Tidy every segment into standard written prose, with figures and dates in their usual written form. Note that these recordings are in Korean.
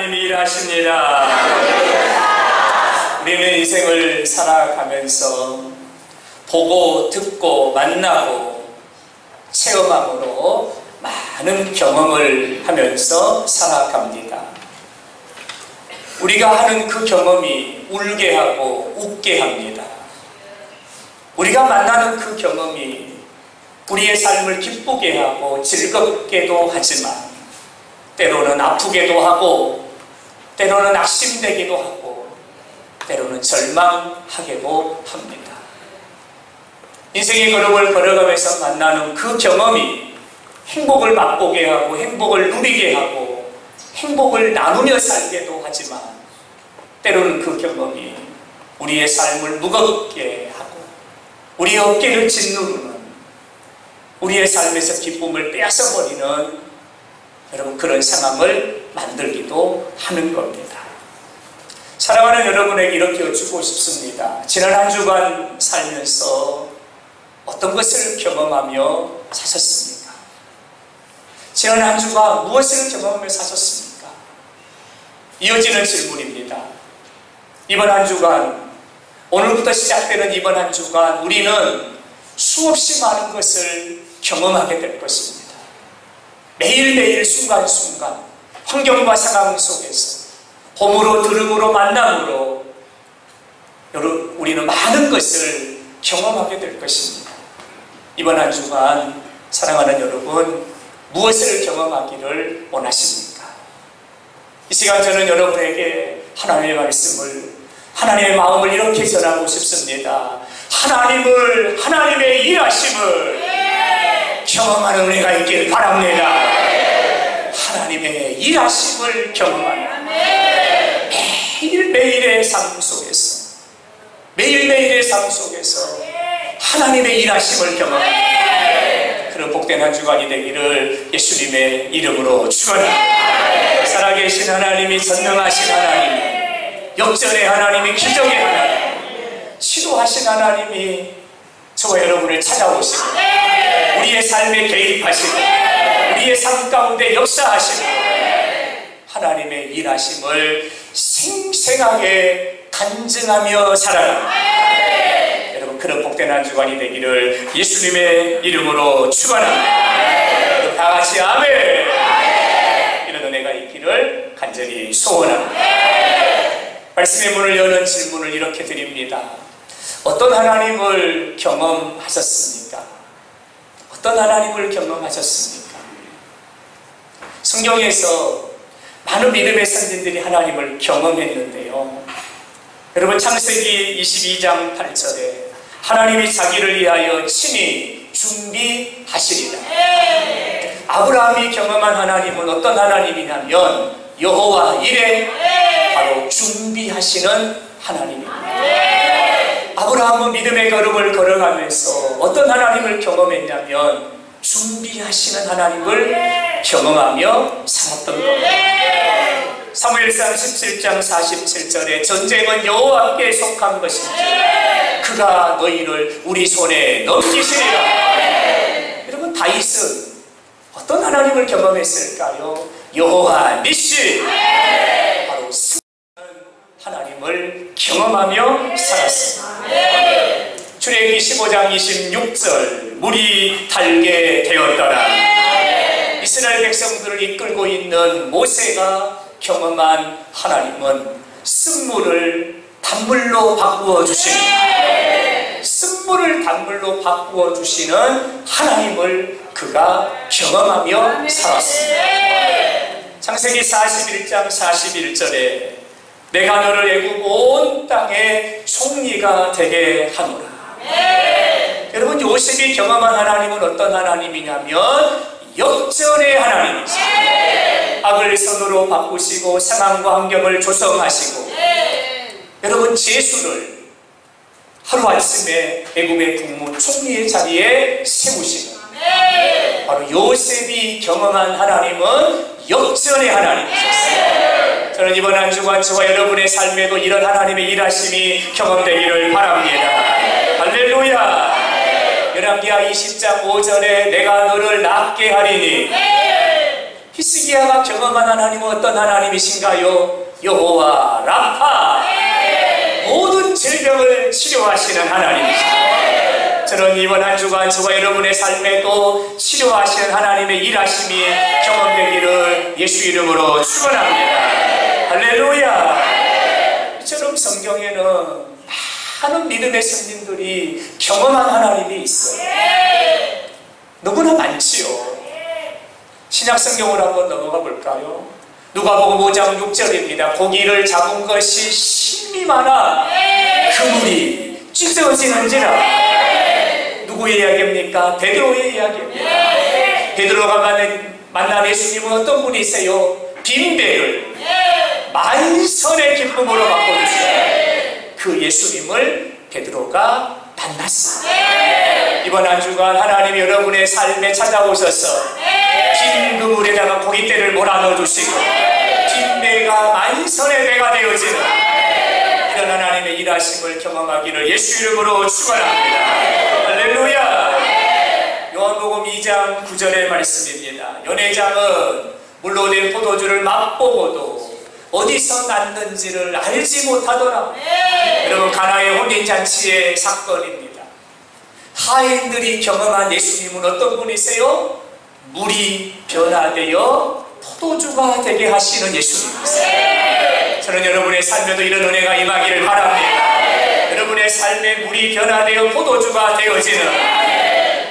하나님이 일하십니다. 우리는 인생을 살아가면서 보고 듣고 만나고 체험함으로 많은 경험을 하면서 살아갑니다. 우리가 하는 그 경험이 울게 하고 웃게 합니다. 우리가 만나는 그 경험이 우리의 삶을 기쁘게 하고 즐겁게도 하지만 때로는 아프게도 하고 때로는 낙심되기도 하고 때로는 절망하게도 합니다. 인생의 걸음을 걸어가면서 만나는 그 경험이 행복을 맛보게 하고 행복을 누리게 하고 행복을 나누며 살게도 하지만 때로는 그 경험이 우리의 삶을 무겁게 하고 우리의 어깨를 짓누르는 우리의 삶에서 기쁨을 빼앗아버리는 여러분 그런 상황을 만들기도 하는 겁니다. 사랑하는 여러분에게 이렇게 여쭙고 싶습니다. 지난 한 주간 살면서 어떤 것을 경험하며 사셨습니까? 지난 한 주간 무엇을 경험하며 사셨습니까? 이어지는 질문입니다. 이번 한 주간, 오늘부터 시작되는 이번 한 주간 우리는 수없이 많은 것을 경험하게 될 것입니다. 매일매일 순간순간 환경과 상황 속에서 봄으로 들음으로 만남으로 여러분 우리는 많은 것을 경험하게 될 것입니다. 이번 한 주간 사랑하는 여러분 무엇을 경험하기를 원하십니까? 이 시간 저는 여러분에게 하나님의 말씀을 하나님의 마음을 이렇게 전하고 싶습니다. 하나님의 일하심을 경험하는 은혜가 있길 바랍니다. 하나님의 일하심을 경험하는 매일매일의 삶 속에서 매일매일의 삶 속에서 하나님의 일하심을 경험하는 그런 복된 한 주간이 되기를 예수님의 이름으로 축원합니다. 살아계신 하나님이 전능하신 하나님 역전의 하나님이 기적의 하나님 치료하신 하나님이 저와 여러분을 찾아오시고 우리의 삶에 개입하시고 우리의 삶 가운데 역사하시고 하나님의 일하심을 생생하게 간증하며 살아갑니다. 여러분 그런 복된 한 주간이 되기를 예수님의 이름으로 축원합니다. 다 같이 아멘. 이런 은혜가 있기를 간절히 소원합니다. 말씀의 문을 여는 질문을 이렇게 드립니다. 어떤 하나님을 경험하셨습니까? 어떤 하나님을 경험하셨습니까? 성경에서 많은 믿음의 선진들이 하나님을 경험했는데요. 여러분 창세기 22장 8절에 하나님이 자기를 위하여 친히 준비하시리라. 아브라함이 경험한 하나님은 어떤 하나님이냐면 여호와 이레 바로 준비하시는 하나님입니다. 아브라함은 믿음의 걸음을 걸어가면서 어떤 하나님을 경험했냐면 준비하시는 하나님을 경험하며 살았던 겁니다. 사무엘상 17장 47절에 전쟁은 여호와께 속한 것인지 그가 너희를 우리 손에 넘기시리라. 여러분 다윗은 어떤 하나님을 경험했을까요? 여호와 니시 바로 승리하는 하나님을 경험하며 살았습니다. 출애굽기 15장 26절 물이 달게 되었더라. 이스라엘 백성들을 이끌고 있는 모세가 경험한 하나님은 쓴물을 단물로 바꾸어 주시는 쓴물을 단물로 바꾸어 주시는 하나님을 그가 경험하며 살았습니다. 창세기 41장 41절에 내가 너를 애굽 온 땅에 총리가 되게 하노라. 여러분 요셉이 경험한 하나님은 어떤 하나님이냐면 역전의 하나님이시죠. 악을 선으로 바꾸시고 상황과 환경을 조성하시고 여러분 제수를 하루아침에 애굽의 국무 총리의 자리에 세우시는 바로 요셉이 경험한 하나님은 역전의 하나님이셨어요. 저는 이번 한 주간 저와 여러분의 삶에도 이런 하나님의 일하심이 경험되기를 바랍니다. 할렐루야. 열왕기하 20장 5절에 내가 너를 낫게 하리니 히스기야가 경험한 하나님은 어떤 하나님이신가요? 여호와 라파, 모든 질병을 치료하시는 하나님이십니다. 저는 이번 한 주간 저와 여러분의 삶에도 치료하시는 하나님의 일하심이 경험되기를 예수 이름으로 축원합니다. 할렐루야. 이처럼 성경에는 많은 믿음의 선진들이 경험한 하나님이 있어요. 너무나 많지요. 신약성경으로 한번 넘어가 볼까요? 누가복음 5장 6절입니다. 고기를 잡은 것이 심이 많아 그물이 찢어지는지라. 누구의 이야기입니까? 베드로의 이야기입니다. 베드로가 만난 예수님은 어떤 분이세요? 빈 배를 만선의 기쁨으로 바꿔주시고 그 예수님을 베드로가 만났습니다. 이번 한 주간 하나님 여러분의 삶에 찾아오셔서 빈 그물에다가 고깃대를 몰아넣어 주시고 빈 배가 만선의 배가 되어지는 이런 하나님의 일하심을 경험하기를 예수 이름으로 축원합니다. 할렐루야. 요한복음 2장 9절의 말씀입니다. 연회장은 물로 된 포도주를 맛보고도 어디서 났는지를 알지 못하더라. 여러분, 가나의 혼인잔치의 사건입니다. 하인들이 경험한 예수님은 어떤 분이세요? 물이 변화되어 포도주가 되게 하시는 예수님이세요. 저는 여러분의 삶에도 이런 은혜가 임하기를 바랍니다. 여러분의 삶에 물이 변화되어 포도주가 되어지는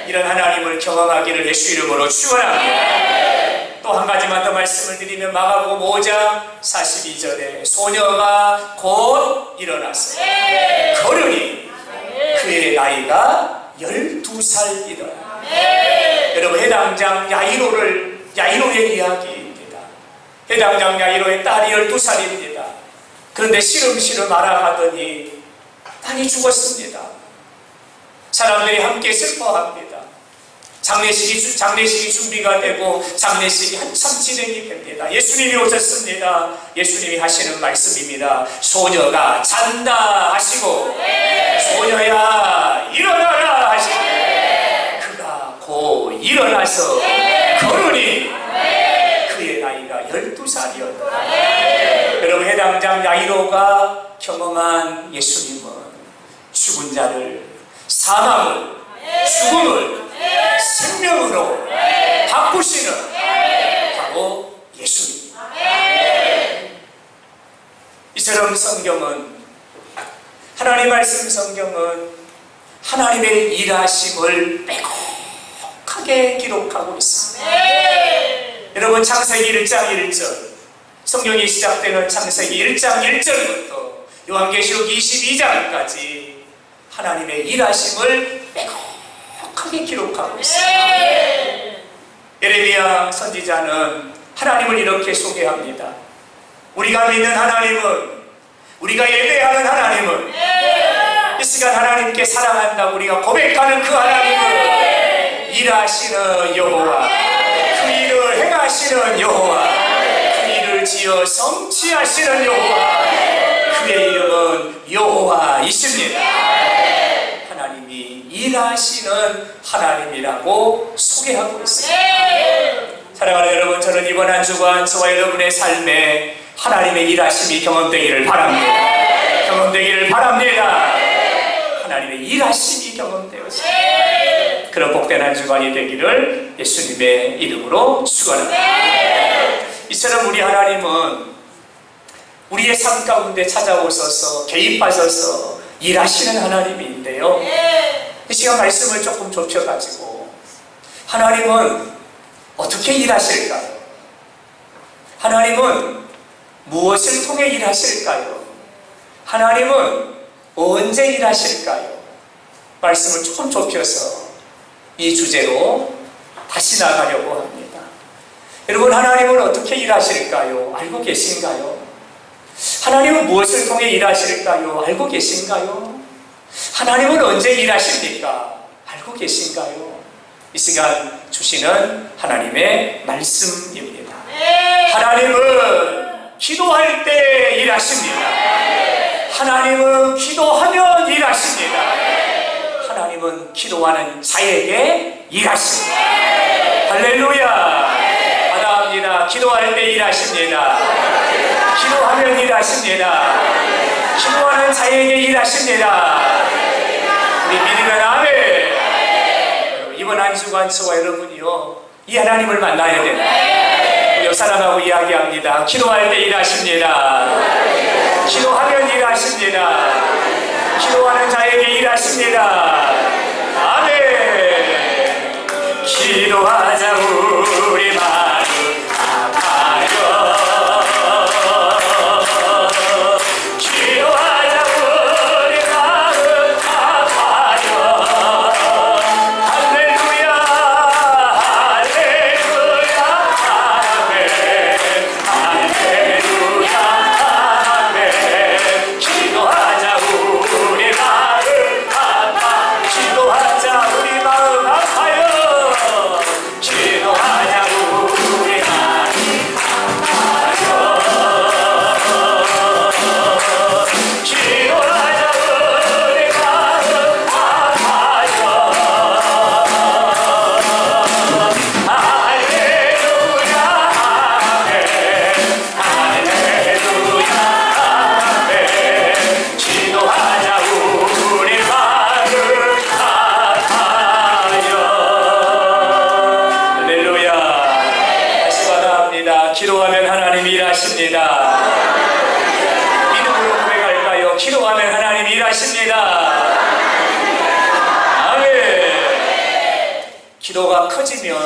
이런 하나님을 경험하기를 예수 이름으로 축원합니다. 또 한 가지만 더 말씀을 드리면 마가복음 5장 42절에 소녀가 곧 일어나서 걸으니 그의 나이가 12살이더라. 여러분, 해당장 야이로의 이야기입니다. 해당장 야이로의 딸이 12살입니다. 그런데 시름시름 알아가더니 딸이 죽었습니다. 사람들이 함께 슬퍼합니다. 장례식이 준비가 되고 장례식이 한참 진행이 됩니다. 예수님이 오셨습니다. 예수님이 하시는 말씀입니다. 소녀가 잔다 하시고 소녀야 일어나라 하시고 그가 곧 일어나서 걸으니 그의 나이가 12살이었다. 여러분, 해당장 야이로가 경험한 예수님은 죽은 자를, 사망을, 죽음을 생명으로 바꾸시는 바로 예수입니다. 이처럼 성경은, 하나님 말씀 성경은 하나님의 일하심을 빼곡하게 기록하고 있습니다. 여러분, 창세기 1장 1절, 성경이 시작되는 창세기 1장 1절부터 요한계시록 22장까지 하나님의 일하심을 빼곡하게 기록하고 있습니다. 예레미야 선지자는 하나님을 이렇게 소개합니다. 우리가 믿는 하나님은, 우리가 예배하는 하나님은, 이 시간 하나님께 사랑한다고 우리가 고백하는 그 하나님은 일하시는 여호와, 그 일을 행하시는 여호와, 그 일을 지어 성취하시는 여호와, 그의 이름은 여호와이십니다. 하나님이 일하시는 하나님이라고 소개하고 있습니다. 사랑하는 여러분, 저는 이번 한 주간 저와 여러분의 삶에 하나님의 일하심이 경험되기를 바랍니다. 경험되기를 바랍니다. 하나님의 일하심이 경험되어서 그런 복된 한 주간이 되기를 예수님의 이름으로 축원합니다. 이처럼 우리 하나님은 우리의 삶 가운데 찾아오셔서 개입하셔서 일하시는 하나님인데요, 이 시간 말씀을 조금 좁혀가지고 하나님은 어떻게 일하실까요? 하나님은 무엇을 통해 일하실까요? 하나님은 언제 일하실까요? 말씀을 조금 좁혀서 이 주제로 다시 나가려고 합니다. 여러분, 하나님은 어떻게 일하실까요? 알고 계신가요? 하나님은 무엇을 통해 일하실까요? 알고 계신가요? 하나님은 언제 일하십니까? 알고 계신가요? 이 시간 주시는 하나님의 말씀입니다. 하나님은 기도할 때 일하십니다. 하나님은 기도하면 일하십니다. 하나님은 기도하는 자에게 일하십니다. 할렐루야. 마다합니다. 기도할 때 일하십니다. 기도하면 일하십니다. 기도하는 자에게 일하십니다. 우리 믿으면 아멘. 이번 한 주간 저와 여러분이요, 이 하나님을 만나야 됩니다. 우리 옆 사람하고 이야기합니다. 기도할 때 일하십니다. 기도하면 일하십니다. 기도하는 자에게 일하십니다. 아멘. 기도하자 우리 마음 아파요. 기도하자 우리 마음 아파요. 할렐루야 할렐루야 아멘. 할렐루야 아멘. 기도하자 우리 마음 아파. 기도하자 우리 마음 아파요. 기도하자 우리 마음 아파요. 기도하자 우리 마음 아파요. 할렐루야 아멘. 할렐루야 아멘. 기도하자 우리 마음 아파요. 할렐루야. 다시 받아합니다. 기도하면 하나님이 일하십니다. 믿음으로 고백할까요? 기도하면 하나님이 일하십니다. 아멘. 기도가 커지면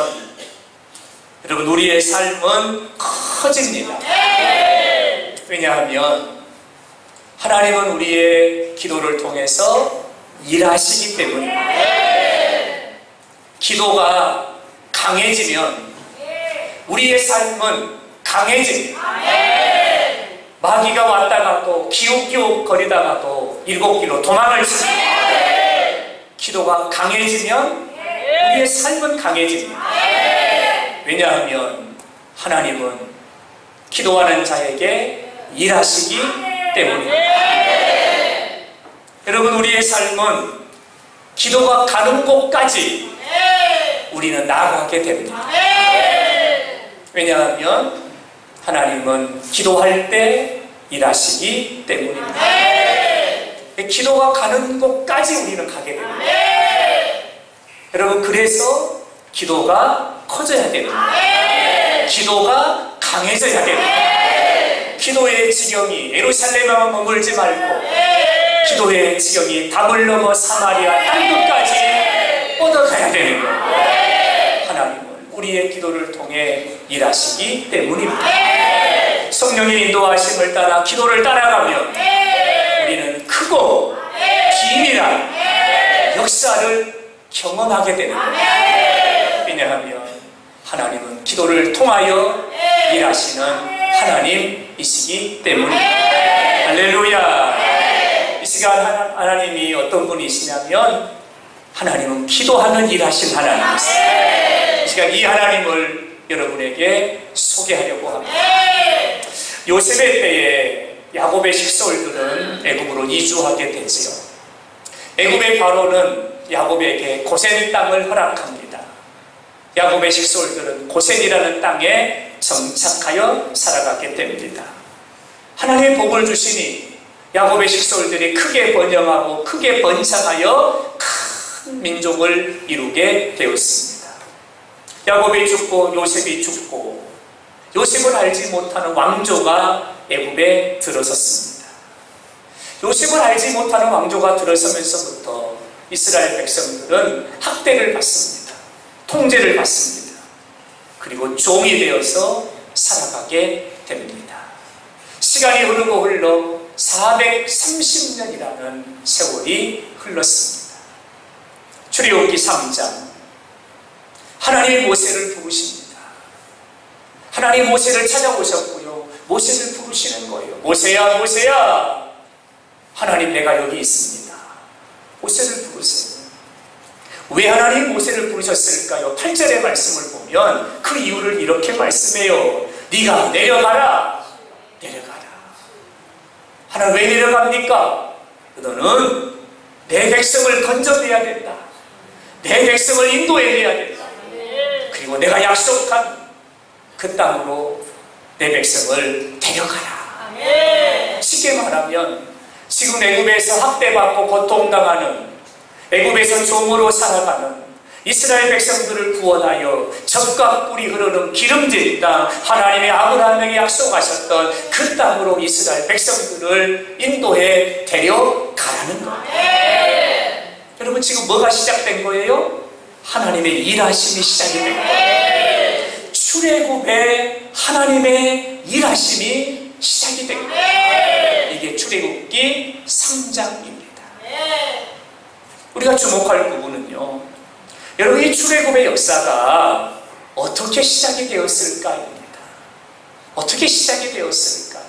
여러분 우리의 삶은 커집니다. 왜냐하면 하나님은 우리의 기도를 통해서 일하시기 때문입니다. 기도가 강해지면 우리의 삶은 강해집니다. 마귀가 왔다 가도 기웃기웃 거리다가도 7길로 도망을 칩니다. 기도가 강해지면 우리의 삶은 강해집니다. 왜냐하면 하나님은 기도하는 자에게 일하시기 때문입니다. 여러분 우리의 삶은 기도가 가는 곳까지 우리는 나아가게 됩니다. 왜냐하면 하나님은 기도할 때 일하시기 때문입니다. 기도가 가는 곳까지 우리는 가게 됩니다. 여러분 그래서 기도가 커져야 됩니다. 기도가 강해져야 됩니다. 기도의 지경이 예루살렘에만 머물지 말고 기도의 지경이 담을 넘어 사마리아 땅끝까지 뻗어가야 되는 거예요. 하나님은 우리의 기도를 통해 일하시기 때문입니다. 성령의 인도하심을 따라 기도를 따라가면 우리는 크고 비밀한 역사를 경험하게 되는 거예요. 왜냐하면 하나님은 기도를 통하여 일하시는 하나님이시기 때문입니다. 할렐루야. 이 시간 하나님이 어떤 분이시냐면 하나님은 기도하는 일하신 하나님이세요. 이 시간 이 하나님을 여러분에게 소개하려고 합니다. 요셉의 때에 야곱의 식솔들은 애굽으로 이주하게 되지요. 애굽의 바로는 야곱에게 고센 땅을 허락합니다. 야곱의 식솔들은 고센이라는 땅에 정착하여 살아가게 됩니다. 하나님의 복을 주시니 야곱의 식솔들이 크게 번영하고 크게 번창하여 큰 민족을 이루게 되었습니다. 야곱이 죽고 요셉이 죽고 요셉을 알지 못하는 왕조가 애굽에 들어섰습니다. 요셉을 알지 못하는 왕조가 들어서면서부터 이스라엘 백성들은 학대를 받습니다. 통제를 받습니다. 그리고 종이 되어서 살아가게 됩니다. 시간이 흐르고 흘러 430년이라는 세월이 흘렀습니다. 출애굽기 3장 하나님이 모세를 부르십니다. 하나님 모세를 찾아오셨고요. 모세를 부르시는 거예요. 모세야 모세야, 하나님 내가 여기 있습니다. 모세를 부르세요. 왜 하나님 모세를 부르셨을까요? 8절의 말씀을 보면 그 이유를 이렇게 말씀해요. 네가 내려가라. 내려가라. 하나님 왜 내려갑니까? 너는 내 백성을 건져내야 된다. 내 백성을 인도해내야 된다. 그리고 내가 약속한 그 그 땅으로 내 백성을 데려가라. 쉽게 말하면 지금 애굽에서 학대받고 고통당하는, 애굽에서 종으로 살아가는 이스라엘 백성들을 구원하여 젖과 꿀이 흐르는 기름진 땅, 하나님의 아브라함에게 약속하셨던 그 땅으로 이스라엘 백성들을 인도해 데려가라는 거예요. 여러분, 지금 뭐가 시작된 거예요? 하나님의 일하심이 시작이 된 거예요. 출애굽에 하나님의 일하심이 시작이 된 거예요. 이게 출애굽기 3장입니다. 우리가 주목할 부분은요, 여러분, 이 출애굽의 역사가 어떻게 시작이 되었을까입니다. 어떻게 시작이 되었을까?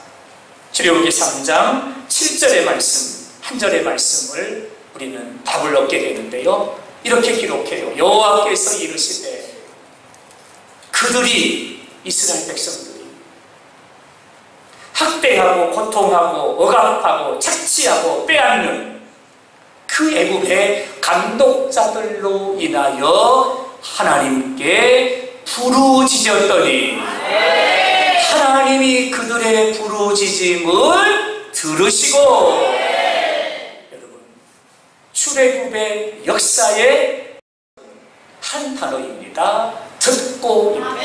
출애굽기 3장 7절의 말씀, 한 절의 말씀을 우리는 답을 얻게 되는데요, 이렇게 기록해요. 여호와께서 이르시되 그들이, 이스라엘 백성들이 학대하고 고통하고 억압하고 착취하고 빼앗는 그 애굽의 감독자들로 인하여 하나님께 부르짖었더니 하나님이 그들의 부르짖음을 들으시고, 여러분, 출애굽의 역사의 한 단어입니다. 듣고입니다.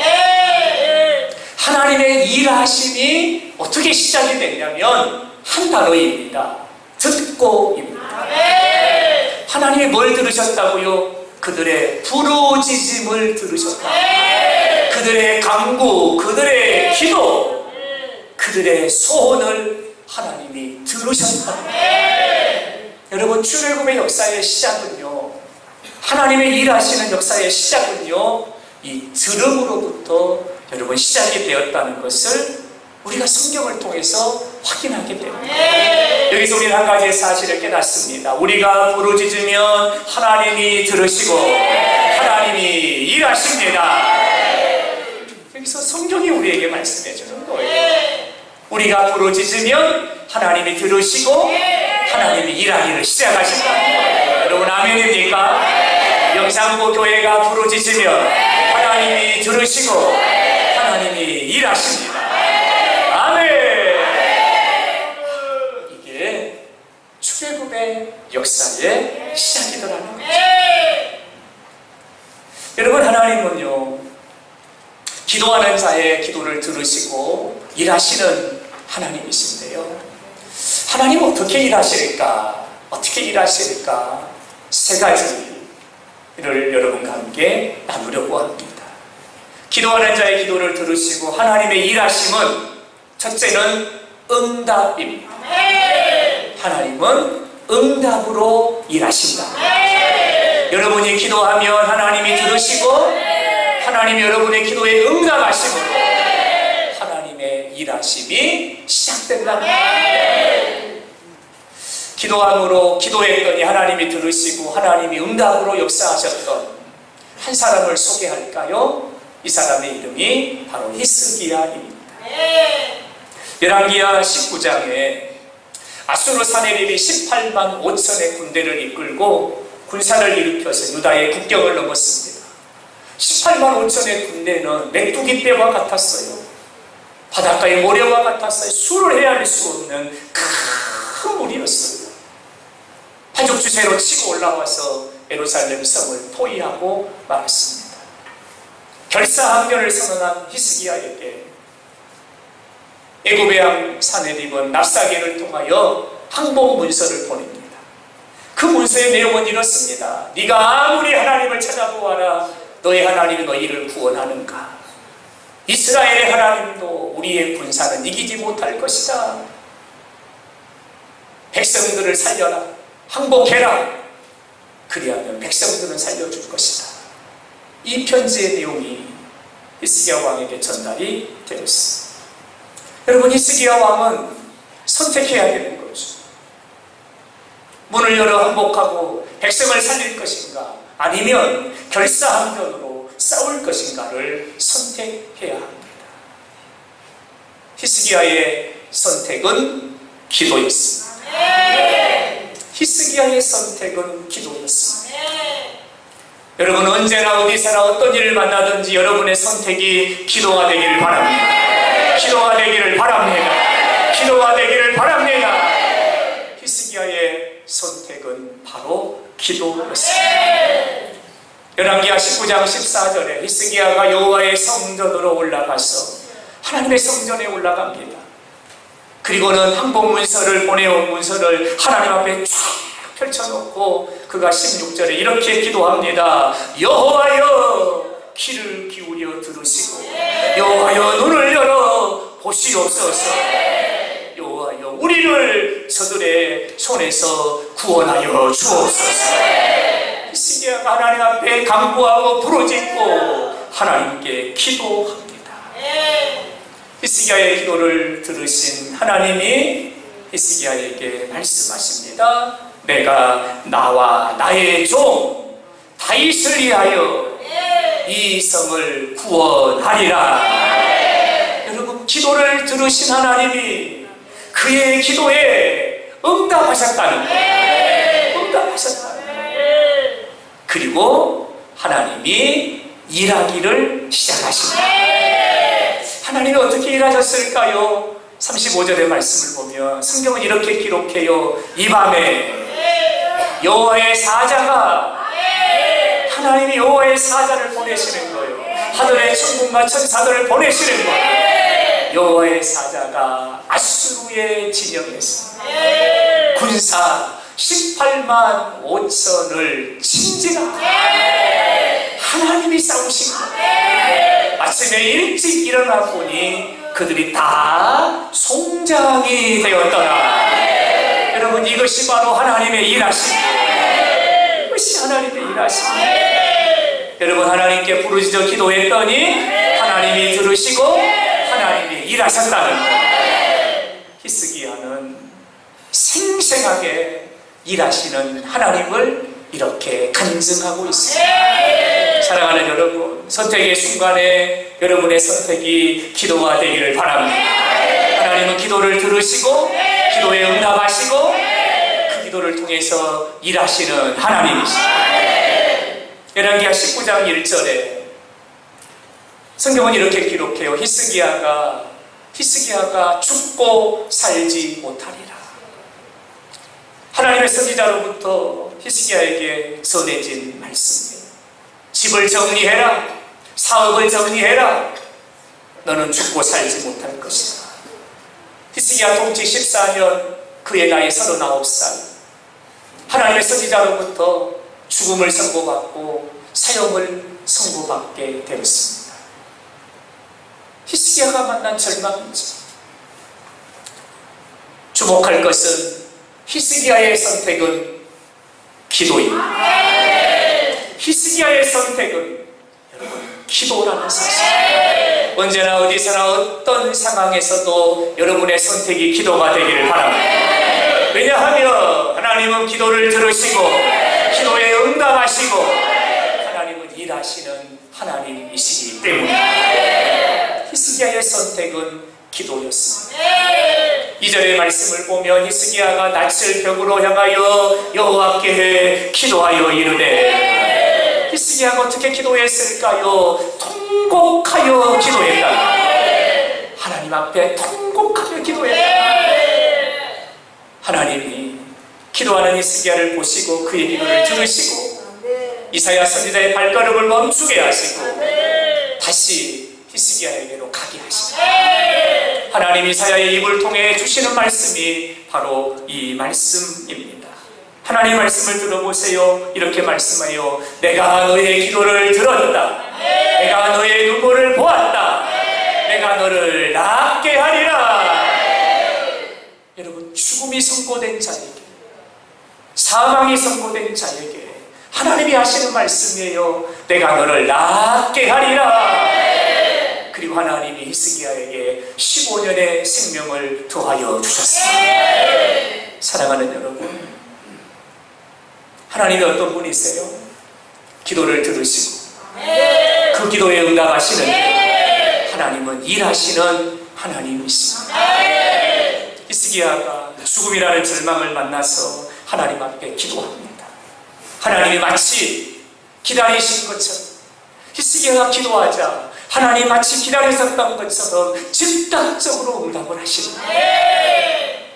하나님의 일하심이 어떻게 시작이 됐냐면 한 단어입니다. 듣고입니다. 하나님이 뭘 들으셨다고요? 그들의 부르짖음을 들으셨다. 그들의 간구, 그들의 기도, 그들의 소원을 하나님이 들으셨다. 여러분, 출애굽의 역사의 시작은요, 하나님의 일하시는 역사의 시작은요, 이 들음으로부터 여러분 시작이 되었다는 것을 우리가 성경을 통해서 확인하게 됩니다. 여기서 우리는 한 가지의 사실을 깨닫습니다. 우리가 부르짖으면 하나님이 들으시고 하나님이 일하십니다. 여기서 성경이 우리에게 말씀해 주는 거예요. 우리가 부르짖으면 하나님이 들으시고 하나님이 일하기를 시작하신다는 거예요. 여러분, 아멘입니까? 영상보 교회가 부르짖으면 하나님이 들으시고 하나님이 일하십니다. 이게 출애굽의 역사의 시작이더라는 거죠. 여러분, 하나님은요, 기도하는 자의 기도를 들으시고 일하시는 하나님이신데요, 하나님 어떻게 일하실까? 어떻게 일하실까? 세 가지를 여러분과 함께 나누려고 합니다. 기도하는 자의 기도를 들으시고 하나님의 일하심은, 첫째는 응답입니다. 하나님은 응답으로 일하신다. 여러분이 기도하면 하나님이 들으시고 하나님이 여러분의 기도에 응답하심으로 하나님의 일하심이 시작된답니다. 기도함으로 기도했더니 하나님이 들으시고 하나님이 응답으로 역사하셨던 한 사람을 소개할까요? 이 사람의 이름이 바로 히스기야입니다. 열왕기하 19장에 아수르 사네립이 18만 5천의 군대를 이끌고 군사를 일으켜서 유다의 국경을 넘었습니다. 18만 5천의 군대는 메뚜기 떼와 같았어요. 바닷가의 모래와 같았어요. 수를 헤아릴 수 없는 큰 무리였어요. 파죽주세로 치고 올라와서 예루살렘 성을 포위하고 말았습니다. 결사항전을 선언한 히스기야에게 애굽의 왕 사네립은 납사계를 통하여 항복 문서를 보냅니다. 그 문서의 내용은 이렇습니다. 네가 아무리 하나님을 찾아보아라, 너의 하나님이 너희를 구원하는가? 이스라엘의 하나님도 우리의 군사는 이기지 못할 것이다. 백성들을 살려라. 항복해라. 그리하면 백성들은 살려줄 것이다. 이 편지의 내용이 히스기야 왕에게 전달이 되었습니다. 여러분, 히스기야 왕은 선택해야 되는 거죠. 문을 열어 항복하고 백성을 살릴 것인가, 아니면 결사항전으로 싸울 것인가를 선택해야 합니다. 히스기야의 선택은 기도였습니다. 히스기야의 선택은 기도였습니다. 여러분 언제나 어디서나 어떤 일을 만나든지 여러분의 선택이 기도가 되기를 바랍니다. 기도가 되기를 바랍니다. 기도가 되기를 바랍니다. 히스기야의 선택은 바로 기도였습니다. 열왕기하 19장 14절에 히스기야가 여호와의 성전으로 올라가서 하나님의 성전에 올라갑니다. 그리고는 항복문서를 보내온 문서를 하나님 앞에 쫙 펼쳐놓고 그가 16절에 이렇게 기도합니다. 여호와여 귀를 기울여 들으시고 여호와여 눈을 열어 보시옵소서. 여호와여 우리를 저들의 손에서 구원하여 주옵소서. 히스기야가 하나님 앞에 간구하고 부르짖고 하나님께 기도합니다. 히스기야의 기도를 들으신 하나님이 히스기야에게 말씀하십니다. 내가 나와 나의 종 다윗을 위하여 이 성을 구원하리라. 여러분 기도를 들으신 하나님이 그의 기도에 응답하셨다는 거예요. 응답하셨다는 거예요. 그리고 하나님이 일하기를 시작하십니다. 하나님이 어떻게 일하셨을까요? 35절의 말씀을 보면 성경은 이렇게 기록해요. 이 밤에 여호와의 사자가 하나님이 여호와의 사자를 보내시는 거예요. 하늘의 천군과 천사들을 보내시는 거예요. 여호와의 사자가 아수르의 진영에서 군사 18만 5천을 침진하고 하나님이 싸우신 거예요. 아침에 일찍 일어나 보니 그들이 다 송장이 되었더라. 여러분 이것이 바로 하나님의 일하심이에요. 이것이 하나님의 일하심이에요. 여러분 하나님께 부르짖어 기도했더니 하나님이 들으시고 하나님이 일하셨다는 거예요. 히스기야는 생생하게 일하시는 하나님을 이렇게 간증하고 있습니다. 사랑하는 여러분, 선택의 순간에 여러분의 선택이 기도가 되기를 바랍니다. 하나님은 기도를 들으시고 기도에 응답하시고 그 기도를 통해서 일하시는 하나님이십니다. 열왕기하 19장 1절에 성경은 이렇게 기록해요. 히스기야가 죽고 살지 못하리라. 하나님의 선지자로부터 히스기야에게 전해진 말씀이에요. 집을 정리해라. 사업을 정리해라. 너는 죽고 살지 못할 것이다. 히스기야 통치 14년 그의 나이 39살 하나님의 선지자로부터 죽음을 선고받고 사형을 선고받게 되었습니다. 히스기야가 만난 절망이죠. 주목할 것은 히스기야의 선택은 기도입니다. 히스기야의 선택은 여러분 기도라는 사실. 언제나 어디서나 어떤 상황에서도 여러분의 선택이 기도가 되기를 바랍니다. 왜냐하면 하나님은 기도를 들으시고 기도에 응답하시고 하나님은 일하시는 하나님이시기 때문에 히스기야의 선택은 기도였습니다. 2절의 말씀을 보면 히스기야가 낯을 벽으로 향하여 여호와께 기도하여 이르되 히스기야가 어떻게 기도했을까요? 통곡하여 기도했다. 하나님 앞에 통곡하여 기도했다. 하나님이 기도하는 히스기야를 보시고 그의 기도를 들으시고 이사야 선지자의 발걸음을 멈추게 하시고 다시 히스기야에게로 가게 하십니다. 하나님 이사야의 입을 통해 주시는 말씀이 바로 이 말씀입니다. 하나님 말씀을 들어보세요. 이렇게 말씀하여 내가 너의 기도를 들었다. 내가 너의 눈물을 보았다. 내가 너를 낫게 하리라. 여러분 죽음이 선고된 자에게 사망이 선고된 자에게 하나님이 하시는 말씀이에요. 내가 너를 낫게 하리라. 그리고 하나님이 히스기야에게 15년의 생명을 더하여 주셨습니다. 사랑하는 여러분, 하나님이 어떤 분이세요? 기도를 들으시고 그 기도에 응답하시는 하나님은 일하시는 하나님이십니다. 히스기야가 죽음이라는 절망을 만나서 하나님 앞에 기도합니다. 하나님이 마치 기다리신 것처럼 히스기야가 기도하자 하나님 마치 기다리셨던 것처럼 즉각적으로 응답을 하시는 거예요.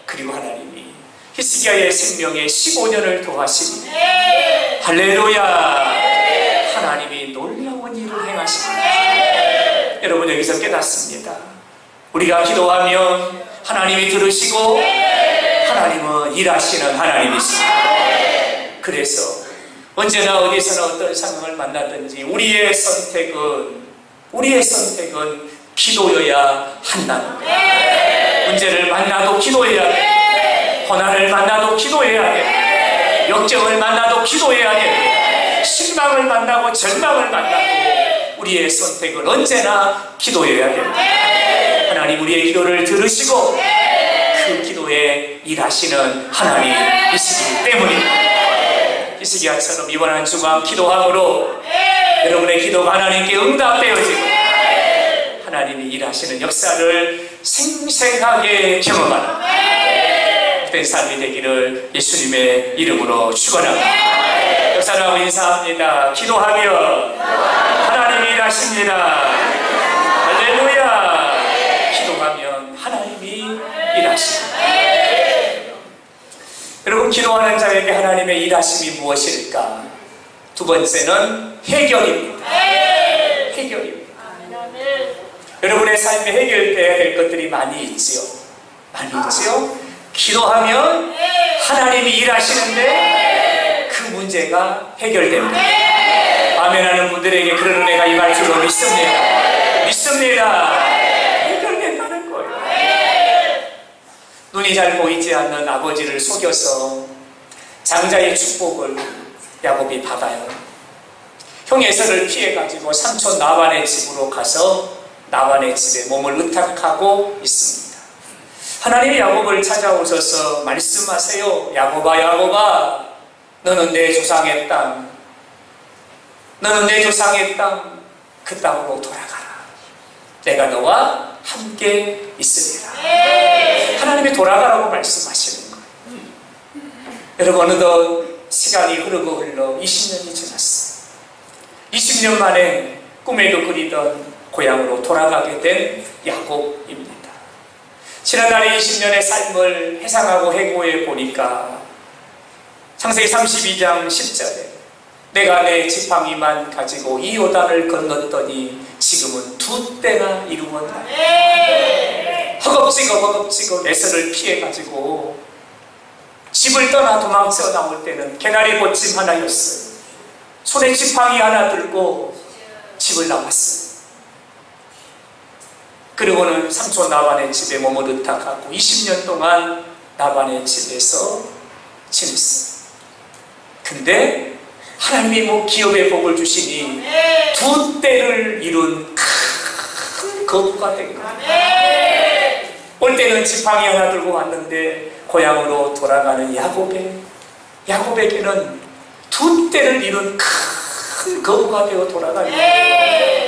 그리고 하나님이 히스기야의 생명에 15년을 더하시니 할렐루야, 하나님이 놀라운 일을 행하십니다. 여러분, 여기서 깨닫습니다. 우리가 기도하면 하나님이 들으시고 하나님은 일하시는 하나님이십니다. 그래서 언제나 어디서나 어떤 상황을 만나든지 우리의 선택은 기도여야 한다는 거예요. 문제를 만나도 기도해야 돼. 고난을 만나도 기도해야 돼. 역경을 만나도 기도해야 돼. 실망을 만나고 절망을 만나도 우리의 선택은 언제나 기도해야 돼. 하나님 우리의 기도를 들으시고 그 기도에 일하시는 하나님이시기 때문입니다. 히스기야처럼 이번 한 주간 기도함으로 여러분의 기도가 하나님께 응답되어지고 하나님이 일하시는 역사를 생생하게 경험하는 그런 삶이 되기를 예수님의 이름으로 축원합니다. 역사하고 인사합니다. 기도하면 하나님이 일하십니다. 할렐루야. 기도하면 하나님이 일하십니다. 여러분, 기도하는 자에게 하나님의 일하심이 무엇일까? 두 번째는 해결입니다. 해결입니다. 여러분의 삶에 해결되어야 될 것들이 많이 있지요. 많이 있지요. 기도하면 하나님이 일하시는데 그 문제가 해결됩니다. 아멘하는 분들에게 그런 은혜가 임할 줄로 믿습니다. 믿습니다. 해결된다는 거예요. 눈이 잘 보이지 않는 아버지를 속여서 장자의 축복을 야곱이 받아요. 형 에서를 피해가지고 삼촌 라반의 집으로 가서 라반의 집에 몸을 의탁하고 있습니다. 하나님이 야곱을 찾아오셔서 말씀하세요. 야곱아, 야곱아, 너는 내 조상의 땅, 너는 내 조상의 땅, 그 땅으로 돌아가라. 내가 너와 함께 있으리라. 하나님이 돌아가라고 말씀하시는 거예요. 여러분, 어느덧 시간이 흐르고 흘러 20년이 지났어요. 20년 만에 꿈에도 그리던 고향으로 돌아가게 된 야곱입니다. 지난날의 20년의 삶을 회상하고 해고해 보니까 창세기 32장 10절에 내가 내 지팡이만 가지고 이 요단을 건넜더니 지금은 2때나 이루었다. 허겁지겁 에서를 피해가지고 집을 떠나 도망쳐 나올 때는 개나리 보침 하나였어요. 손에 지팡이 하나 들고 집을 나왔어요. 그리고는 삼촌 라반의 집에 몸을 의탁하고 20년 동안 라반의 집에서 지냈어요. 근데 하나님이 뭐 기업의 복을 주시니 2때를 이룬 큰 거부가 된 거예요. 올 때는 지팡이 하나 들고 왔는데 고향으로 돌아가는 야곱에게는 2때를 이룬 큰 거부가 되어 돌아가는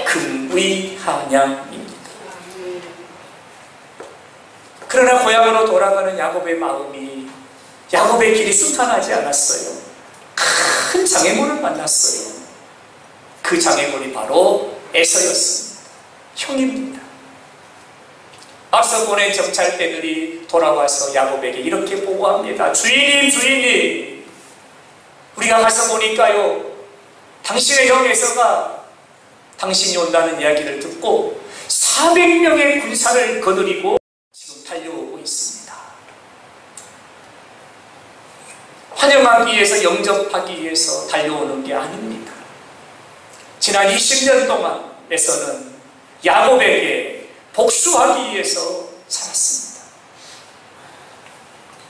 큰 위한양입니다. 그러나 고향으로 돌아가는 야곱의 마음이, 야곱의 길이 순탄하지 않았어요. 큰 장애물을 만났어요. 그 장애물이 바로 에서였습니다. 형입니다. 앞서 보낸 정찰대들이 돌아와서 야곱에게 이렇게 보고합니다. 주인님, 우리가 가서 보니까요, 당신의 형 에서가 당신이 온다는 이야기를 듣고 400명의 군사를 거느리고 지금 달려오고 있습니다. 환영하기 위해서, 영접하기 위해서 달려오는 게 아닙니다. 지난 20년 동안 에서는 야곱에게 복수하기 위해서 살았습니다.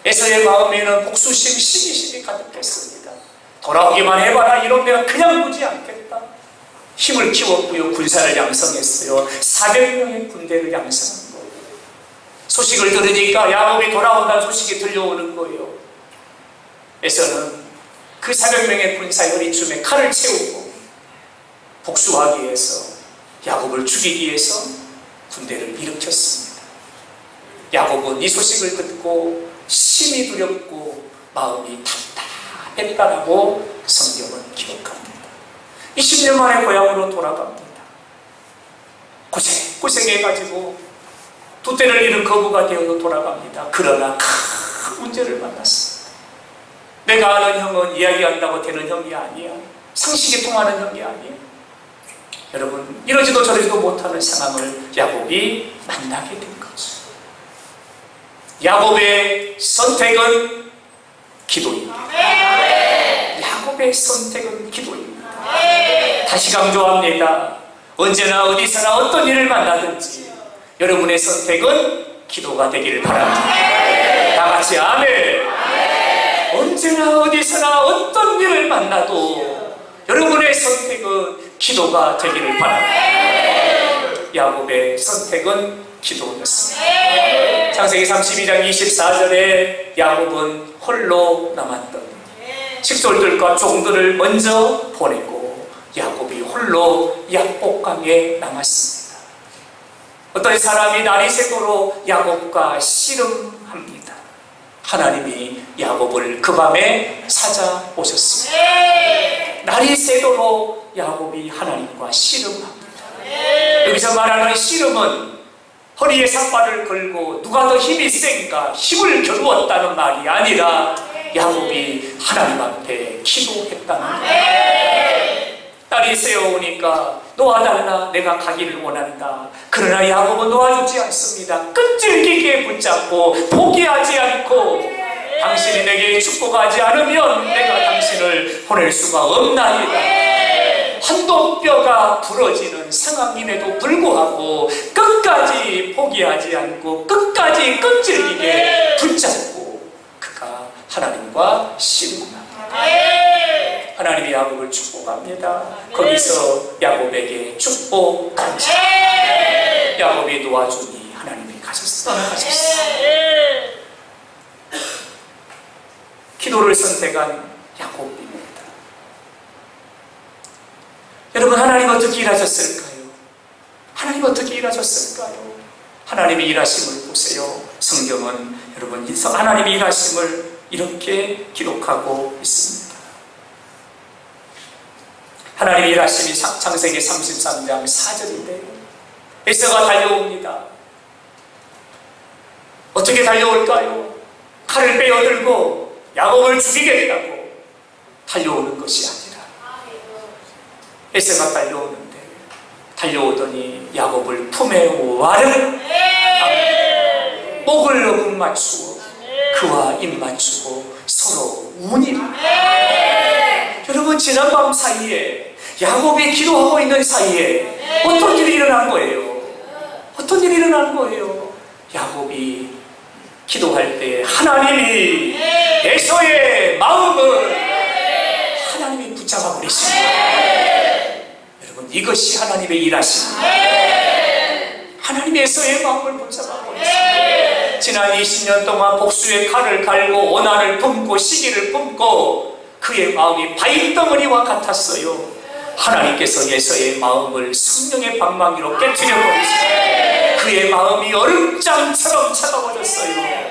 에서의 마음에는 복수심, 시기심이 가득했습니다. 돌아오기만 해봐라, 이런 내가 그냥 두지 않겠다. 힘을 키웠고요, 군사를 양성했어요. 400명의 군대를 양성한 거예요. 소식을 들으니까 야곱이 돌아온다는 소식이 들려오는 거예요. 에서는 그 400명의 군사의 허리춤에 칼을 채우고 복수하기 위해서, 야곱을 죽이기 위해서 군대를 일으켰습니다. 야곱은 이 소식을 듣고 심히 두렵고 마음이 답답했다라고 성경은 기록합니다. 20년 만에 고향으로 돌아갑니다. 고생해가지고 두 때를 잃은 거부가 되어서 돌아갑니다. 그러나 큰 문제를 만났습니다. 내가 아는 형은 이야기한다고 되는 형이 아니야. 상식이 통하는 형이 아니야. 여러분, 이러지도 저러지도 못하는 상황을 야곱이 만나게 된 거죠. 야곱의 선택은 기도입니다. 야곱의 선택은 기도입니다. 다시 강조합니다. 언제나 어디서나 어떤 일을 만나든지 여러분의 선택은 기도가 되기를 바랍니다. 다 같이 아멘. 언제나 어디서나 어떤 일을 만나도 여러분의 선택은 기도가 되기를 바랍니다. 야곱의 선택은 기도였습니다. 창세기 32장 24절에 야곱은 홀로 남았던 식솔들과 종들을 먼저 보내고 야곱이 홀로 약복강에 남았습니다. 어떤 사람이 날이 새도록 야곱과 씨름합니다. 하나님이 야곱을 그 밤에 찾아오셨습니다. 날이 새도록 야곱이 하나님과 씨름합니다. 여기서 말하는 씨름은 허리에 삭발을 걸고 누가 더 힘이 센가 힘을 겨루었다는 말이 아니라 야곱이 하나님 앞에 기도했다는 거예요. 딸이 세어오니까 놓아달라, 내가 가기를 원한다. 그러나 야곱은 놓아주지 않습니다. 끈질기게 붙잡고 포기하지 않고 당신이 내게 축복하지 않으면 내가 당신을 보낼 수가 없나이다. 한동뼈가 부러지는 상황임에도 불구하고 끝까지 포기하지 않고 끝까지 끈질기게 붙잡고 그가 하나님과 씨름합니다. 하나님이 야곱을 축복합니다. 거기서 야곱에게 축복 감사. 야곱이 놓아주니 하나님이 떠나가셨어요. 기도를 선택한 야곱입니다. 여러분, 하나님 어떻게 일하셨을까요? 하나님 어떻게 일하셨을까요? 하나님의 일하심을 보세요. 성경은 여러분 하나님의 일하심을 이렇게 기록하고 있습니다. 하나님의 일하심이 창세기 33장 4절인데요. 에서가 달려옵니다. 어떻게 달려올까요? 칼을 빼어들고 야곱을 죽이겠다고 달려오는 것이 아니라 에서가 달려오더니 야곱을 품에 와르르 목을 어금 맞추고 그와 입 맞추고 서로 우니라. 여러분, 지난밤 사이에 야곱이 기도하고 있는 사이에 어떤 일이 일어난 거예요? 어떤 일이 일어난 거예요? 야곱이 기도할 때 하나님이 에서의 마음을 하나님이 붙잡아 버리십니다. 여러분, 이것이 하나님의 일하십니다. 하나님이 에서의 마음을 붙잡아 버리십니다. 지난 20년 동안 복수의 칼을 갈고 오난을 품고 시기를 품고 그의 마음이 바위덩어리와 같았어요. 하나님께서 에서의 마음을 성령의 방망이로 깨트려 버리시고 그의 마음이 얼음장처럼 차가워졌어요.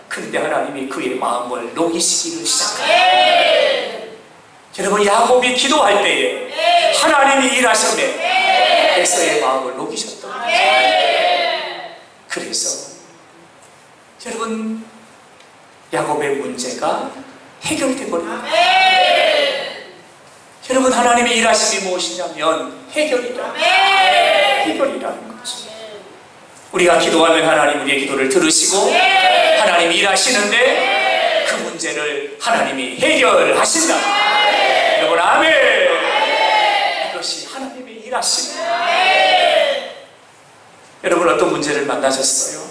그런데 하나님이 그의 마음을 녹이시기를 시작합니다. 여러분, 야곱이 기도할 때에 하나님이 일하셨네. 에서의 마음을 녹이셨던 거죠. 그래서 여러분, 야곱의 문제가 해결돼 버립니다. 여러분, 하나님의 일하심이 무엇이냐면 해결이라는 거죠. 우리가 기도하면 하나님 우리의 기도를 들으시고 하나님이 일하시는데 그 문제를 하나님이 해결하신다. 여러분, 아멘. 이것이 하나님의 일하심입니다. 여러분, 어떤 문제를 만나셨어요?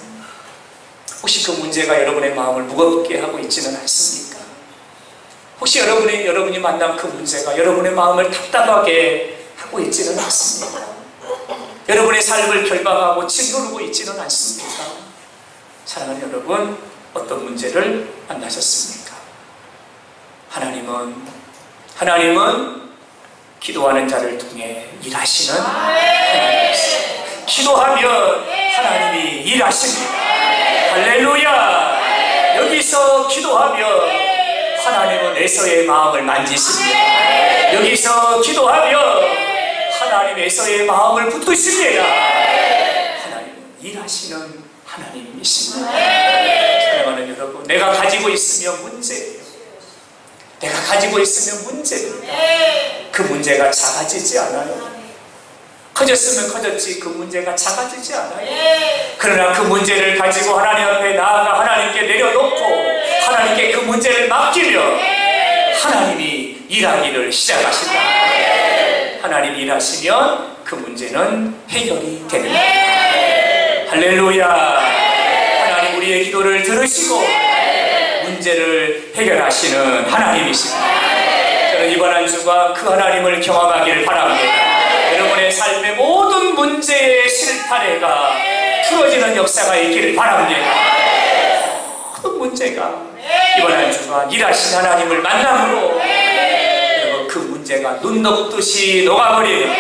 혹시 그 문제가 여러분의 마음을 무겁게 하고 있지는 않습니까? 혹시 여러분이 만난 그 문제가 여러분의 마음을 답답하게 하고 있지는 않습니까? 여러분의 삶을 결박하고 짓누르고 있지는 않습니까? 사랑하는 여러분, 어떤 문제를 만나셨습니까? 하나님은 기도하는 자를 통해 일하시는 하나님이십니다. 기도하면 하나님이 일하십니다. 할렐루야! 여기서 기도하면 하나님은 에서의 마음을 만지십니다. 여기서 기도하며 하나님 에서의 마음을 붙드십니다. 하나님은 일하시는 하나님이십니다. 사랑하는 여러분, 내가 가지고 있으면 문제예요. 내가 가지고 있으면 문제입니다. 그 문제가 작아지지 않아요. 커졌으면 커졌지 그 문제가 작아지지 않아요. 그러나 그 문제를 가지고 하나님 앞에 나아가 하나님께 내려놓고 하나님께 그 문제를 맡기며 하나님이 일하기를 시작하신다. 하나님이 일하시면 그 문제는 해결이 됩니다. 할렐루야. 하나님 우리의 기도를 들으시고 문제를 해결하시는 하나님이십니다. 저는 이번 한 주간 그 하나님을 경험하기를 바랍니다. 여러분의 삶의 모든 문제의 실타래가 풀어지는 역사가 있기를 바랍니다. 모든 문제가 이번 한 주간 일하신 하나님을 만남으로 여러분 그 문제가 눈 녹듯이 녹아버리는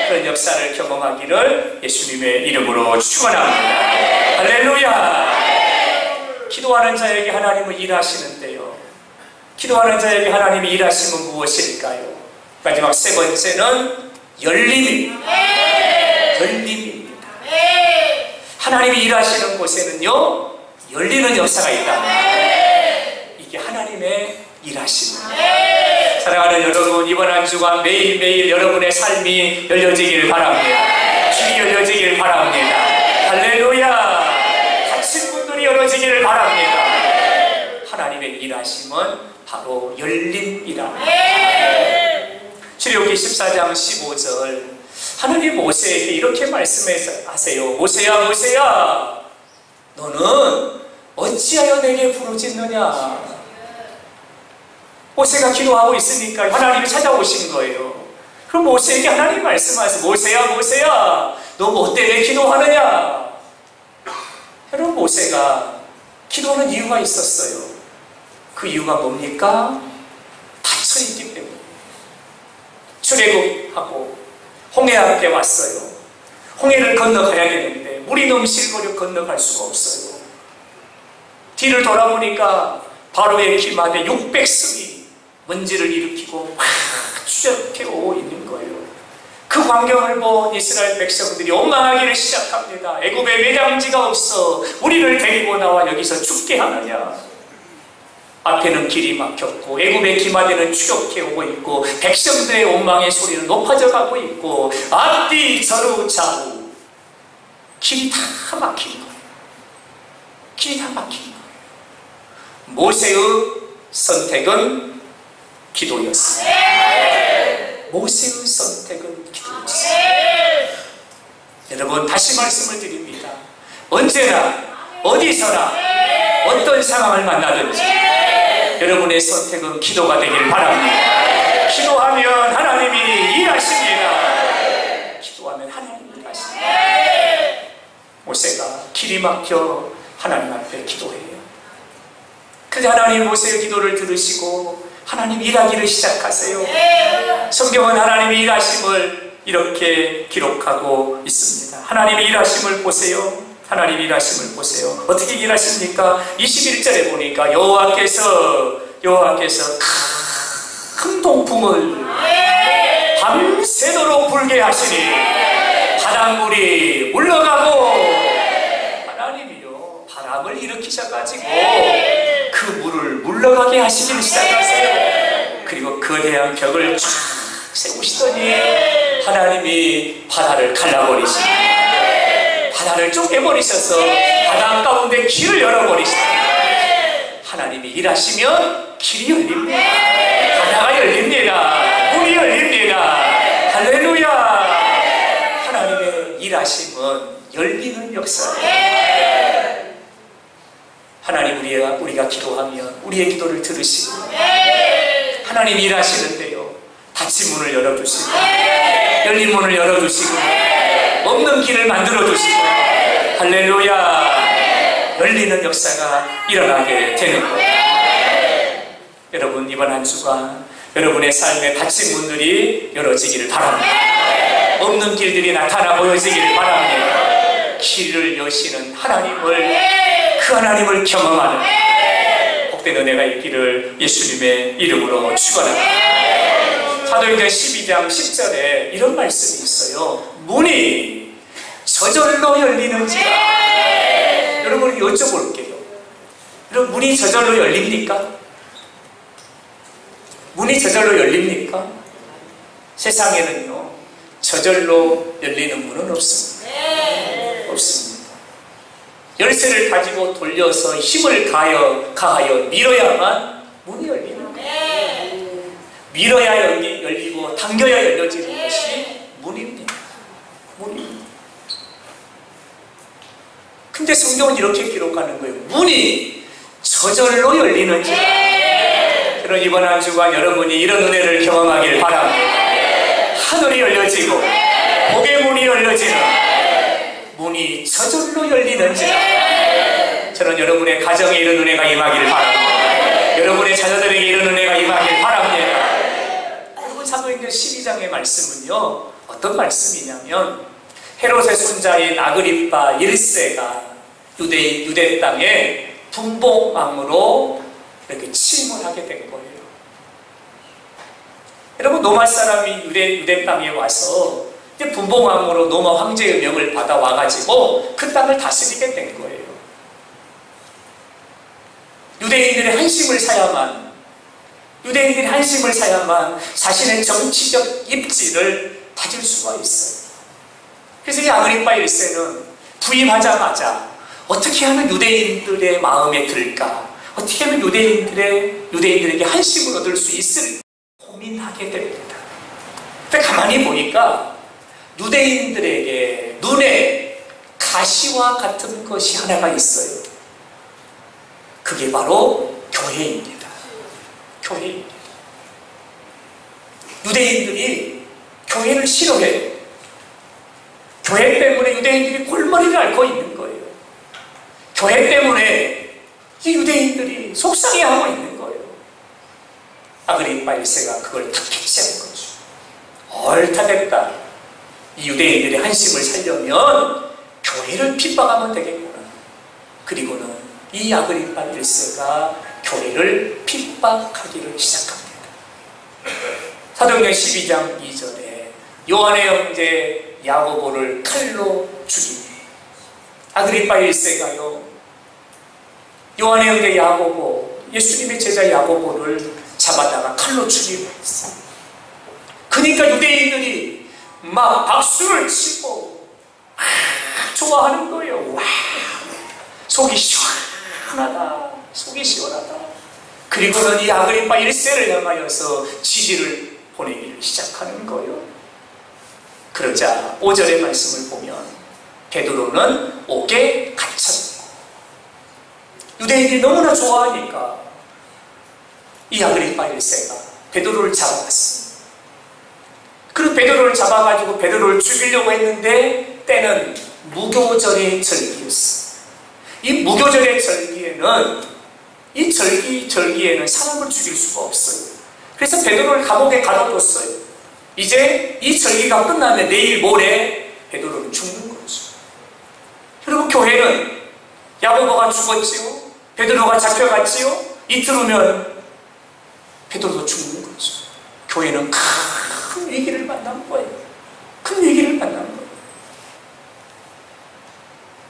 그런 역사를 경험하기를 예수님의 이름으로 축원합니다. 할렐루야. 기도하는 자에게 하나님은 일하시는데요. 기도하는 자에게 하나님이 일하심은 무엇일까요? 마지막 세 번째는 열림입니다. 열림입니다. 하나님이 일하시는 곳에는요, 열리는 역사가 있다. 이게 하나님의 일하심입니다. 사랑하는 여러분, 이번 한 주간 매일매일 여러분의 삶이 열려지길 바랍니다. 길이 열려지길 바랍니다. 할렐루야. 닫힌 문들이 열어지기를 바랍니다. 하나님의 일하심은 바로 열림이라. 출애굽기 14장 15절 하나님 모세에게 이렇게 말씀하세요. 모세야 모세야 너는 어찌하여 내게 부르짖느냐. 모세가 기도하고 있으니까 하나님이 찾아오신 거예요. 그럼 모세에게 하나님 말씀하세요. 모세야 모세야 너 뭐 때문에 기도하느냐. 여러분 모세가 기도하는 이유가 있었어요. 그 이유가 뭡니까? 닫혀있기 때문에. 출애굽하고 홍해 앞에 왔어요. 홍해를 건너가야 되는데 물이 너무 실거려 건너갈 수가 없어요. 뒤를 돌아보니까 바로의 기마대 600승이 먼지를 일으키고 막 추적해 오고 있는 거예요. 그 광경을 본 이스라엘 백성들이 원망하기를 시작합니다. 애굽에 매장지가 없어 우리를 데리고 나와 여기서 죽게 하느냐. 앞에는 길이 막혔고 애굽의 기마대는 추격해 오고 있고 백성들의 원망의 소리는 높아져 가고 있고 앞뒤 저루 좌우 길이 다 막힌 거예요. 길이 다 막힌 거예요. 모세의 선택은 기도였습니다. 모세의 선택은 기도였습니다. 여러분 다시 말씀을 드립니다. 언제나 어디서나 어떤 상황을 만나든지 여러분의 선택은 기도가 되길 바랍니다. 기도하면 하나님이 일하십니다. 기도하면 하나님이 일하십니다. 모세가 길이 막혀 하나님 앞에 기도해요. 근데 하나님 모세의 기도를 들으시고 하나님 일하기를 시작하세요. 성경은 하나님이 일하심을 이렇게 기록하고 있습니다. 하나님이 일하심을 보세요. 하나님이 일하심을 보세요. 어떻게 일하십니까? 21절에 보니까 여호와께서 큰 동풍을 밤새도록 불게 하시니 바닷물이 물러가고 하나님이요 바람을 일으키셔가지고 그 물을 물러가게 하시기를 시작하세요. 그리고 거대한 벽을 쫙 세우시더니 하나님이 바다를 갈라버리시니 바다를 쪼개버리셔서 바다 가운데 길을 열어버리시다. 하나님이 일하시면 길이 열립니다. 바다가 열립니다. 문이 열립니다. 할렐루야. 하나님의 일하심은 열리는 역사예요. 하나님 우리가 기도하면 우리의 기도를 들으시고 하나님이 일하시는데요. 닫힌 문을 열어주시고 열린 문을 열어주시고 없는 길을 만들어주시고 할렐루야. 열리는 역사가 일어나게 되는 거예요. 여러분 이번 한 주간 여러분의 삶에 닫힌 문들이 열어지기를 바랍니다. 없는 길들이 나타나 보여지기를 바랍니다. 길을 여시는 하나님을 그 하나님을 경험하는 복된 은혜가 있기를 예수님의 이름으로 축원합니다. 사도행전 12장 10절에 이런 말씀이 있어요. 문이 저절로 열리는지라. 여러분 여쭤볼게요. 여러분 문이 저절로 열립니까? 문이 저절로 열립니까? 세상에는요 저절로 열리는 문은 없습니다. 없습니다. 열쇠를 가지고 돌려서 힘을 가하여 밀어야만 문이 열리는 거예요. 밀어야 열리고 당겨야 열려지는 것이 문입니다. 문입니다. 근데 성경은 이렇게 기록하는 거예요. 문이 저절로 열리는지라. 그런 이번 한 주간 여러분이 이런 은혜를 경험하길 바랍니다. 하늘이 열려지고 복의 문이 열려지는 문이 저절로 열리는지라. 저는 여러분의 가정에 이런 은혜가 임하길 바랍니다. 여러분의 자녀들에게 이런 은혜가 임하길 바랍니다. 여러분 사도행전 12장의 말씀은요 어떤 말씀이냐면 헤롯의 손자인 아그리빠 1세가 유대 땅에 분봉왕으로 이렇게 취임을 하게 된 거예요. 여러분 노마 사람이 유대 땅에 와서 이제 분봉왕으로 노마 황제의 명을 받아와가지고 그 땅을 다스리게 된 거예요. 유대인들의 한심을 사야만 자신의 정치적 입지를 다질 수가 있어요. 그래서 이 아그리빠 1세는 부임하자마자 어떻게 하면 유대인들의 마음에 들까? 어떻게 하면 유대인들에게 한심을 얻을 수 있을까? 고민하게 됩니다. 근데 가만히 보니까 유대인들에게 눈에 가시와 같은 것이 하나가 있어요. 그게 바로 교회입니다. 교회입니다. 유대인들이 교회를 싫어해요. 교회 때문에 유대인들이 골머리를 앓고 있는 거예요. 교회 때문에 이 유대인들이 속상해하고 있는 거예요. 아그리빠 1세가 그걸 다 캐치한 거죠. 옳다 됐다. 이 유대인들의 한심을 살려면 교회를 핍박하면 되겠구나. 그리고는 이 아그리빠 1세가 교회를 핍박하기를 시작합니다. 사도행전 12장 2절에 요한의 형제 야고보를 칼로 죽이니 아그리빠 1세가요 요한의 형제 야고보 예수님의 제자 야고보를 잡아다가 칼로 죽이고 있어요. 그러니까 유대인들이 막 박수를 치고 좋아하는 거예요. 와, 속이 시원하다. 속이 시원하다. 그리고는 이 아그리빠 1세를 향하여서 지지를 보내기를 시작하는 거예요. 그러자 5절의 말씀을 보면 베드로는 옥에 갇혔고 유대인들이 너무나 좋아하니까 이 아그리빠 1세가 베드로를 잡아갔습니다. 그리고 베드로를 잡아가지고 베드로를 죽이려고 했는데 때는 무교절의 절기였어요. 이 무교절의 절기에는 사람을 죽일 수가 없어요. 그래서 베드로를 감옥에 가둬뒀어요. 이제 이 절기가 끝나면 내일 모레 베드로는 죽는 거죠. 그리고 교회는 야고보가 죽었지요. 베드로가 잡혀갔지요. 이틀 후면 베드로도 죽는 거죠. 교회는 큰 위기를 만난 거예요. 큰 위기를 만난 거예요.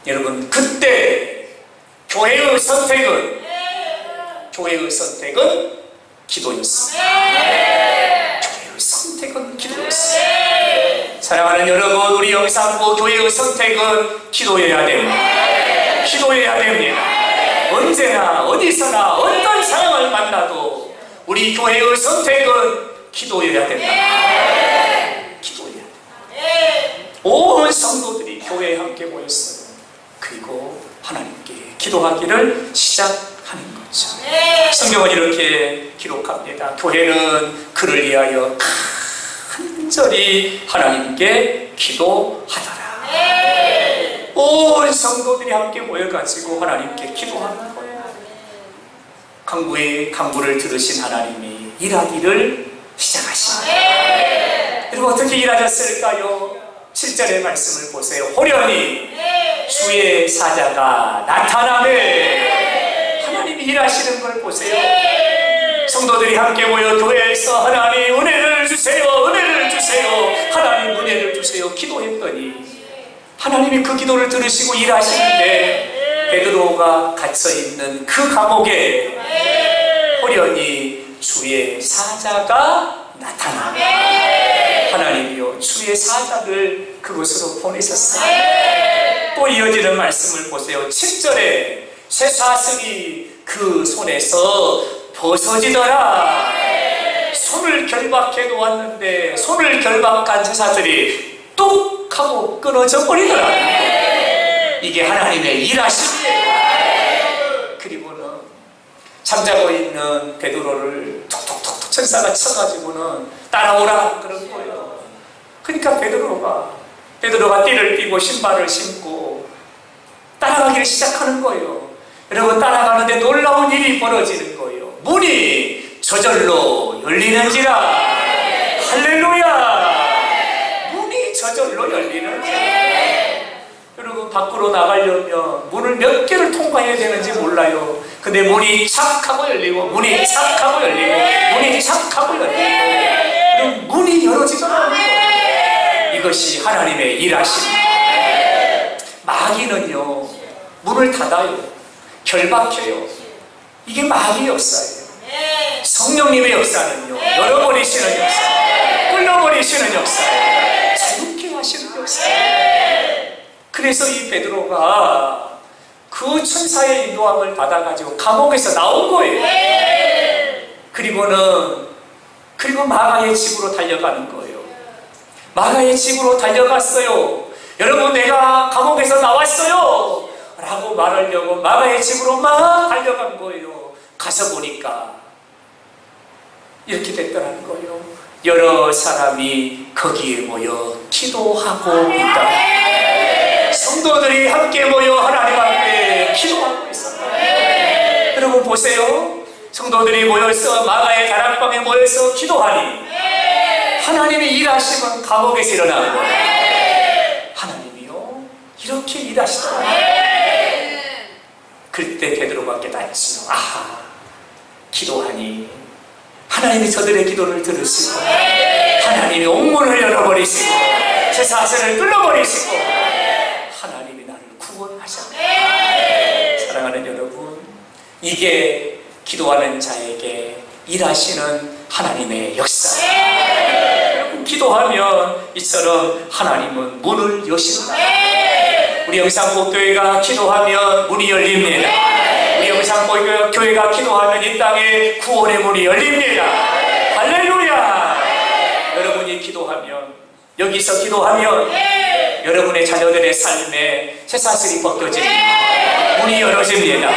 여러분 그때 교회의 선택은 기도였습니다. 교회의 선택은 기도였습니다. 사랑하는 여러분, 우리 영산부 교회의 선택은 기도해야 됩니다. 기도해야 됩니다. 언제나 어디서나 어떤 사람을 만나도 우리 교회의 선택은 기도해야 된다. 기도해야 된다. 온 성도들이 교회에 함께 모였어요. 그리고 하나님께 기도하기를 시작하는 거죠. 성경은 이렇게 기록합니다. 교회는 그를 위하여 간절히 하나님께 기도하더라. 온 성도들이 함께 모여가지고 하나님께 기도하는 거예요. 강구를 들으신 하나님이 일하기를 시작하십니다. 여러분 어떻게 일하셨을까요? 7절의 말씀을 보세요. 호련히 주의 사자가 나타나매 하나님이 하나님이 일하시는 걸 보세요. 성도들이 함께 모여 교회에서 하나님 은혜를 주세요, 은혜를 주세요, 하나님 은혜를 주세요 기도했더니 하나님이 그 기도를 들으시고 일하시는데 베드로가 갇혀있는 그 감옥에 호련히 주의 사자가 나타나 하나님이요 주의 사자를 그곳으로 보내셨어요. 또 이어지는 말씀을 보세요. 7절에 쇠사슬이 그 손에서 벗어지더라. 손을 결박해 놓았는데 손을 결박한 쇠사슬이 뚝 하고 끊어져 버리더라. 이게 하나님의 일하심이에요. 그리고는 잠자고 있는 베드로를 톡톡톡 천사가 쳐가지고는 따라오라 그런 거예요. 그러니까 베드로가 띠를 띠고 신발을 신고 따라가기를 시작하는 거예요. 여러분, 따라가는데 놀라운 일이 벌어지는 거예요. 문이 저절로 열리는지라. 할렐루야. 문이 저절로 열리는지라. 여러분, 밖으로 나가려면 문을 몇 개를 통과해야 되는지 몰라요. 근데 문이 착 하고 열리고 문이 착 하고 열리고 문이 착 하고 열리고 문이 열어지더라고요. 이것이 하나님의 일하심입니다. 마귀는요 문을 닫아요. 결박해요. 이게 마귀의 역사예요. 성령님의 역사는요 열어버리시는 역사, 끌어버리시는 역사, 자유케 하시는 역사. 그래서 이 베드로가 그 천사의 인도함을 받아가지고 감옥에서 나온 거예요. 그리고 마가의 집으로 달려가는 거예요. 마가의 집으로 달려갔어요. 여러분, 내가 감옥에서 나왔어요 라고 말하려고 마가의 집으로 막 달려간 거예요. 가서 보니까 이렇게 됐더라는 거예요. 여러 사람이 거기에 모여 기도하고 있다. 성도들이 함께 모여 하나님 앞에 기도하고 있었다. 여러분 보세요. 성도들이 모여서 마가의 다락방에 모여서 기도하니 하나님의 일하심은 감옥에서 일어나는 거예요. 하나님이요 이렇게 일하시더라고요. 그때 베드로가 깨닫지요. 아하, 기도하니 하나님이 저들의 기도를 들으시고 하나님이 옥문을 열어버리시고 제 사슬을 뚫어버리시고 하나님이 나를 구원하셨네. 사랑하는 여러분, 이게 기도하는 자에게 일하시는 하나님의 역사. 여러분, 기도하면 이처럼 하나님은 문을 여신다. 우리 영상복교회가 기도하면 문이 열립니다. 우리 영상복교회가 기도하면 이 땅에 구원의 문이 열립니다. 할렐루야. 여러분이 기도하면, 여기서 기도하면 여러분의 자녀들의 삶에 쇠사슬이 벗겨집니다. 문이 열어집니다.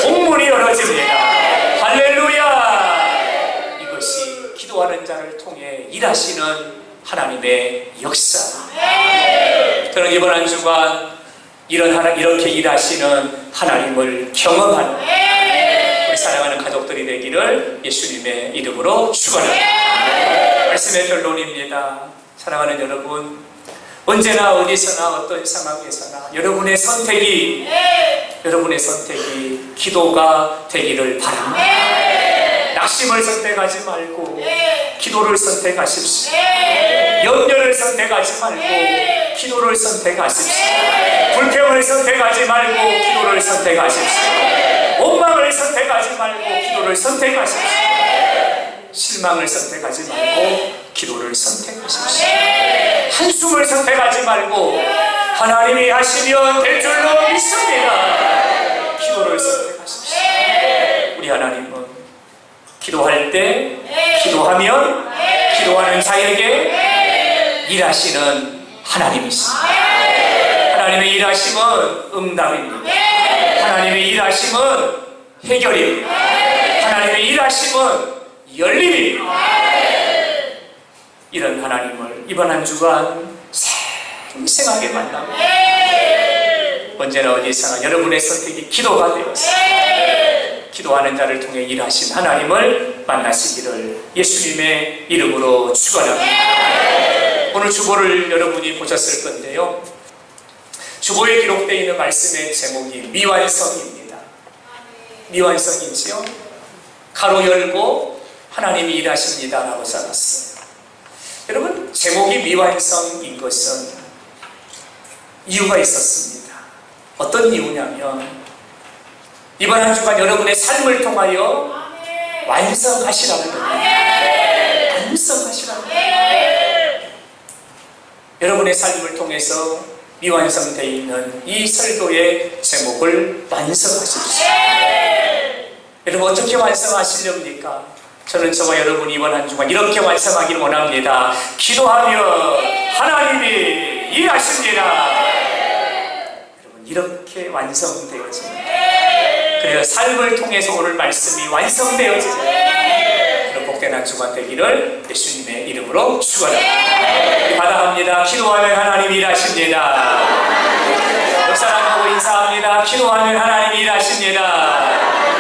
옥문이 열어집니다. 할렐루야. 이것이 기도하는 자를 통해 일하시는 하나님의 역사. 저는 이번 한 주간 이렇게 일하시는 하나님을 경험하는 우리 사랑하는 가족들이 되기를 예수님의 이름으로 축원합니다. 말씀의 결론입니다. 사랑하는 여러분, 언제나 어디서나 어떤 상황에서나 여러분의 선택이 기도가 되기를 바랍니다. 낙심을 선택하지 말고 기도를 선택하십시오. 염려를 선택하지 말고 기도를 선택하십시오. 불평을 선택하지 말고 기도를 선택하십시오. 원망을 선택하지 말고 기도를 선택하십시오. 실망을 선택하지 말고 기도를 선택하십시오. 한숨을 선택하지 말고 하나님이 하시면 될 줄로 믿습니다. 기도를 선택하십시오. 우리 하나님은 기도할 때, 기도하면 기도하는 자에게 일하시는 하나님이십니다. 하나님의 일하심은 응답입니다. 하나님의 일하심은 해결입니다. 하나님의 일하심은 열림입니다. 이런 하나님을 이번 한 주간 생생하게 만나고 언제나 어디서나 여러분의 선택이 기도가 되어서 기도하는 자를 통해 일하신 하나님을 만나시기를 예수님의 이름으로 축원합니다. 오늘 주보를 여러분이 보셨을 건데요, 주보에 기록되어 있는 말씀의 제목이 미완성입니다. 미완성이지요. 가로 열고 하나님이 일하십니다 라고 써놨어요. 여러분, 제목이 미완성인 것은 이유가 있었습니다. 어떤 이유냐면 이번 한 주간 여러분의 삶을 통하여 완성하시라는 겁니다. 완성하시라는 겁니다. 여러분의 삶을 통해서 미완성되어 있는 이 설교의 제목을 완성하십시오. 여러분, 어떻게 완성하시렵니까? 저는 저와 여러분이 이번 한 주간 이렇게 완성하기를 원합니다. 기도하며 하나님이 일하십니다. 여러분, 이렇게 완성되어집니다. 그래서 삶을 통해서 오늘 말씀이 완성되어집니다. 그런 복된 한 주간 되기를 예수님의 이름으로 축원합니다. 받아갑니다. 기도하면 하나님이 일하십니다. 옆 사람 보고 인사합니다. 기도하면 하나님이 일하십니다.